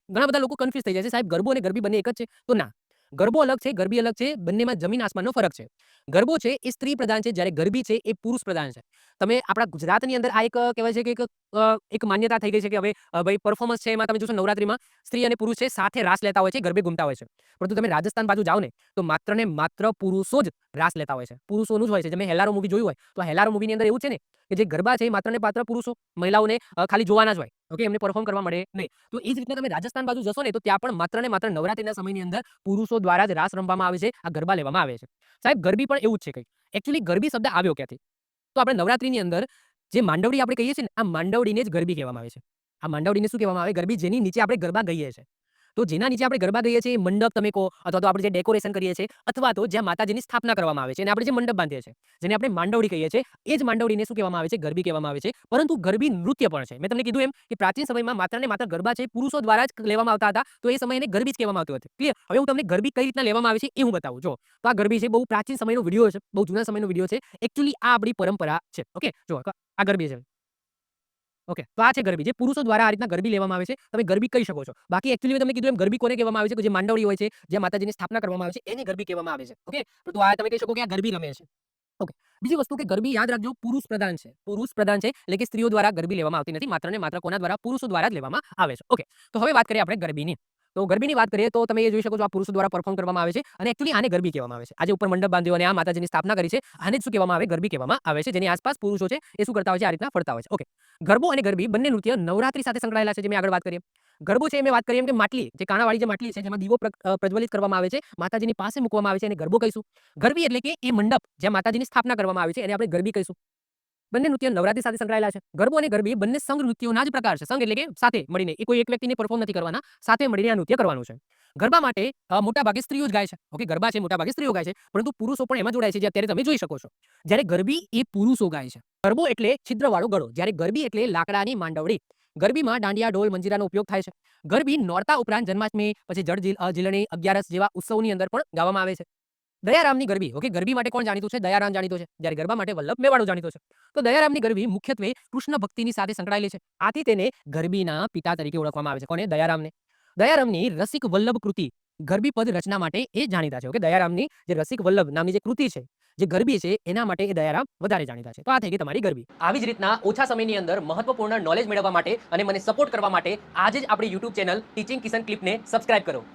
ઘણા બધા લોકો કન્ફ્યુઝ થઈ જાય છે, સાહેબ ગરબો અને ગરબી બંને એક જ છે? તો ના, ગરબો અલગ છે, ગરબી અલગ છે. બંનેમાં જમીન આસમાનનો ફરક છે. ગરબો છે એ સ્ત્રી પ્રધાન છે, જ્યારે ગરબી છે એ પુરુષ પ્રધાન છે. તમે આપણા ગુજરાતની અંદર આ એક કહેવાય છે કે એક માન્યતા થઈ ગઈ છે કે હવે ભાઈ પરફોર્મન્સ છે એમાં તમે જોશો નવરાત્રીમાં સ્ત્રી અને પુરુષ છે સાથે રાસ લેતા હોય છે, ગરબે ઘૂમતા હોય છે. પરંતુ તમે રાજસ્થાન બાજુ જાઓ ને તો માત્ર ને માત્ર પુરુષો જ રાસ લેતા હોય છે. પુરુષોનું જ હોય છે. તમે હેલારો મૂવી જોયું હોય તો હેલારો મૂવીની અંદર એવું છે ને કે જે ગરબા છે એ માત્ર ને માત્ર પુરુષો, મહિલાઓને ખાલી જોવાના જ હોય. ઓકે, એમને પરફોર્મ કરવા મળે નહીં. તો એ જ રીતના તમે રાજસ્થાન બાજુ જશો ને તો ત્યાં પણ માત્ર ને માત્ર નવરાત્રીના સમયની અંદર પુરુષો દ્વારા જ રાસ રમવામાં આવે છે, આ ગરબા લેવામાં આવે છે. સાહેબ ગરબી પણ એવું જ છે કંઈક. એકચ્યુઅલી ગરબી શબ્દ આવ્યો ક્યાંથી? તો આપણે નવરાત્રીની અંદર જે માંડવડી આપણે કહીએ છીએ ને આ માંડવડીને જ ગરબી કહેવામાં આવે છે. આ માંડવડીને શું કહેવામાં આવે? ગરબી જેની નીચે આપણે ગરબા ગાઈએ છીએ. તો જેના નીચે આપણે ગરબા ગાઈએ છીએ એ મંડપ તમે કહો અથવા તો આપણે જે ડેકોરેશન કરીએ છીએ અથવા તો જ્યાં માતાજીની સ્થાપના કરવામાં આવે છે અને આપણે જે મંડપ બાંધીએ છીએ જેને આપણે માંડવડી કહીએ છીએ એ જ માંડવડીને શું કહેવામાં આવે છે? ગરબી કહેવામાં આવે છે. પરંતુ ગરબી નૃત્ય પણ છે. મેં તમને કીધું એમ કે પ્રાચીન સમયમાં માત્ર ને માત્ર ગરબા છે પુરુષો દ્વારા જ લેવામાં આવતા હતા. તો એ સમયે એને ગરબી જ કહેવામાં આવતું હતું. ક્લિયર? હવે હું તમને ગરબી કઈ રીતના લેવામાં આવે છે એ હું બતાવું. જો તો આ ગરબી છે, બહુ પ્રાચીન સમયનો વિડીયો છે, બહુ જૂના સમયનો વિડીયો છે. એકચ્યુઅલી આ આપણી પરંપરા છે. ઓકે, જો આ ગરબી છે. ઓકે, તો આ છે ગરબી, જે પુરુષો દ્વારા આ રીતના ગરબી લેવામાં આવે છે. તમે ગરબી કહી શકો છો. બાકી એકચ્યુઅલી મેં તમને કીધું એમ ગરબી કોને કહેવામાં આવે છે? કે જે માંડવડી હોય છે, જ્યાં માતાજીની સ્થાપના કરવામાં આવે છે, એની ગરબી કહેવામાં આવે છે. ઓકે, તો આ તમે કહી શકો કે આ ગરબી રમે છે. ઓકે, બીજી વસ્તુ કે ગરબી યાદ રાખજો પુરુષ પ્રધાન છે. પુરુષ પ્રધાન છે એટલે કે સ્ત્રીઓ દ્વારા ગરબી લેવામાં આવતી નથી. માત્ર ને માત્ર કોના દ્વારા? પુરુષો દ્વારા જ લેવામાં આવે છે. ઓકે, તો હવે વાત કરીએ આપણે ગરબીની. તો ગરબીની વાત કરીએ તો તમે એ જોઈ શકો છો આ પુરુષો દ્વારા પરફોર્મ કરવામાં આવે છે અને એકચ્યુઅલી આને ગરબી કહેવામાં આવે છે. આજે ઉપર મંડપ બાંધ્યો અને આ માતાજીની સ્થાપના કરી છે. આને જ શું કહેવામાં આવે? ગરબી કહેવામાં આવે છે. જેની આસપાસ પુરુષો છે એ શું કરતા હોય છે? આ રીતના ફરતા હોય છે. ઓકે, ગરબો અને ગરબી બંને નૃત્ય નવરાત્રી સાથે સંકળાયેલા છે. જે મેં આગળ વાત કરી. ગરબો છે મેં વાત કરી એમ કે માટલી, જે કાણાવાળી જે માટલી છે જેમાં દીવો પ્રજ્વલિત કરવામાં આવે છે, માતાજીની પાસે મૂકવામાં આવે છે, એને ગરબો કહીશું. ગરબી એટલે કે એ મંડપ જ્યાં માતાજીની સ્થાપના કરવામાં આવે છે એને આપણે ગરબી કહીશું. બંને નૃત્ય નવરાત્રી સાથે સંકળાયેલા છે. ગરબો અને ગરબી બંને સંઘ નૃત્યોના જ પ્રકાર છે. સંઘ એટલે કે સાથે મળીને, એ કોઈ એક વ્યક્તિને પરફોર્મ નથી કરવાના, સાથે મળીને આ નૃત્ય કરવાનું છે. ગરબા માટે મોટા ભાગે સ્ત્રીઓ જ ગાય છે. ઓકે, ગરબા છે મોટા ભાગે સ્ત્રીઓ ગાય છે, પરંતુ પુરુષો પણ એમાં જોડાય છે, જે અત્યારે તમે જોઈ શકો છો. જ્યારે ગરબી એ પુરુષો ગાય છે. ગરબો એટલે છિદ્રવાળો ગળો, જ્યારે ગરબી એટલે લાકડાની માંડવડી. ગરબીમાં દાંડિયા, ઢોલ, મંજીરાનો ઉપયોગ થાય છે. ગરબી નોરતા ઉપરાંત જન્માષ્ટમી, પછી ઝીલણી, અગિયારસ જેવા ઉત્સવની અંદર પણ ગાવામાં આવે છે. દયારામની ગરબી. ઓકે, ગરબી માટે કોણ જાણીતું છે? દયારામ જાણીતો છે. જ્યારે ગરબા માટે વલ્લભ મેવાડો જાણીતો છે. તો દયારામની ગરબી મુખ્યત્વે કૃષ્ણ ભક્તિની સાથે સંકળાયેલી છે. આથી તેને ગરબીના પિતા તરીકે ઓળખવામાં આવે છે. કોને? દયારામને. દયારામની રસિક વલ્લભ કૃતિ ગરબી પદ રચના માટે એ જાણીતા છે. ઓકે, દયારામની જે રસિક વલ્લભ નામની જે કૃતિ છે, જે ગરબી છે, એના માટે એ દયારામ વધારે જાણીતા છે. તો આ થઈ ગઈ તમારી ગરબી. આવી જ રીતના ઓછા સમયની અંદર મહત્વપૂર્ણ નોલેજ મેળવવા માટે અને મને સપોર્ટ કરવા માટે આજે જ આપણી YouTube ચેનલ ટીચિંગ કિશન ક્લિપને સબસ્ક્રાઇબ કરો.